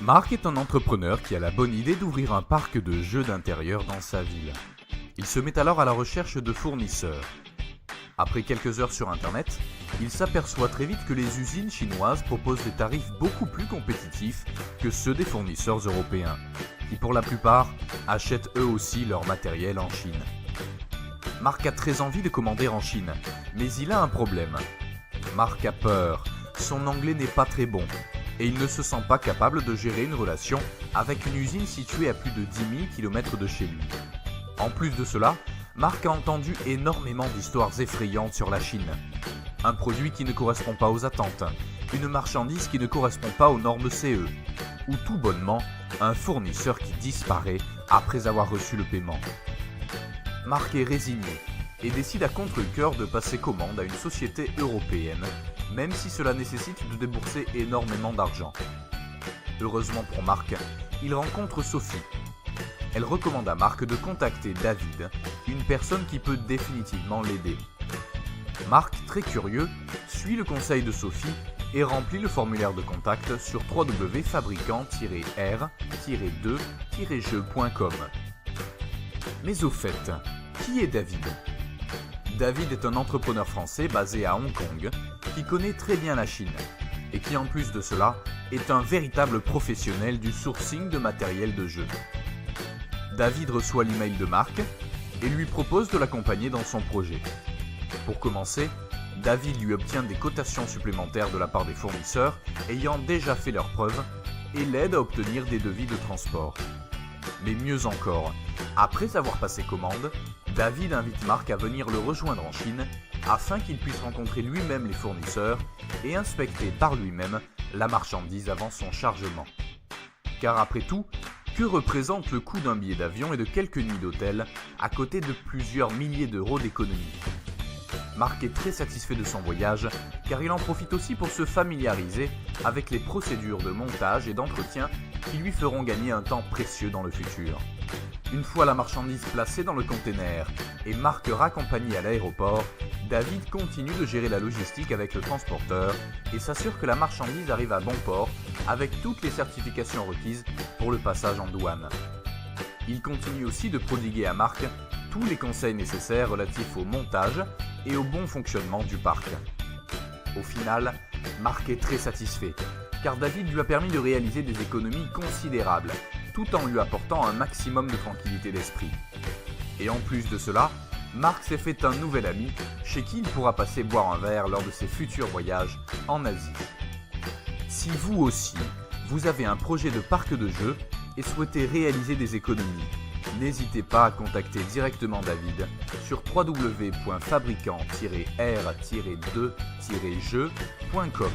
Marc est un entrepreneur qui a la bonne idée d'ouvrir un parc de jeux d'intérieur dans sa ville. Il se met alors à la recherche de fournisseurs. Après quelques heures sur internet, il s'aperçoit très vite que les usines chinoises proposent des tarifs beaucoup plus compétitifs que ceux des fournisseurs européens, qui pour la plupart achètent eux aussi leur matériel en Chine. Marc a très envie de commander en Chine, mais il a un problème. Marc a peur, son anglais n'est pas très bon, et il ne se sent pas capable de gérer une relation avec une usine située à plus de 10 000 km de chez lui. En plus de cela, Marc a entendu énormément d'histoires effrayantes sur la Chine. Un produit qui ne correspond pas aux attentes, une marchandise qui ne correspond pas aux normes CE, ou tout bonnement, un fournisseur qui disparaît après avoir reçu le paiement. Marc est résigné et décide à contre-cœur de passer commande à une société européenne, même si cela nécessite de débourser énormément d'argent. Heureusement pour Marc, il rencontre Sophie. Elle recommande à Marc de contacter David, une personne qui peut définitivement l'aider. Marc, très curieux, suit le conseil de Sophie et remplit le formulaire de contact sur www.fabricant-r-2-jeux.com. Mais au fait, qui est David ? David est un entrepreneur français basé à Hong Kong qui connaît très bien la Chine et qui en plus de cela est un véritable professionnel du sourcing de matériel de jeu. David reçoit l'email de Marc et lui propose de l'accompagner dans son projet. Pour commencer, David lui obtient des cotations supplémentaires de la part des fournisseurs ayant déjà fait leurs preuves et l'aide à obtenir des devis de transport. Mais mieux encore, après avoir passé commande, David invite Marc à venir le rejoindre en Chine afin qu'il puisse rencontrer lui-même les fournisseurs et inspecter par lui-même la marchandise avant son chargement. Car après tout, que représente le coût d'un billet d'avion et de quelques nuits d'hôtel à côté de plusieurs milliers d'euros d'économie ? Marc est très satisfait de son voyage car il en profite aussi pour se familiariser avec les procédures de montage et d'entretien qui lui feront gagner un temps précieux dans le futur. Une fois la marchandise placée dans le container et Marc raccompagné à l'aéroport, David continue de gérer la logistique avec le transporteur et s'assure que la marchandise arrive à bon port avec toutes les certifications requises pour le passage en douane. Il continue aussi de prodiguer à Marc tous les conseils nécessaires relatifs au montage et au bon fonctionnement du parc. Au final, Marc est très satisfait, car David lui a permis de réaliser des économies considérables, tout en lui apportant un maximum de tranquillité d'esprit. Et en plus de cela, Marc s'est fait un nouvel ami, chez qui il pourra passer boire un verre lors de ses futurs voyages en Asie. Si vous aussi, vous avez un projet de parc de jeux et souhaitez réaliser des économies, n'hésitez pas à contacter directement David sur www.fabricant-r-2-jeux.com.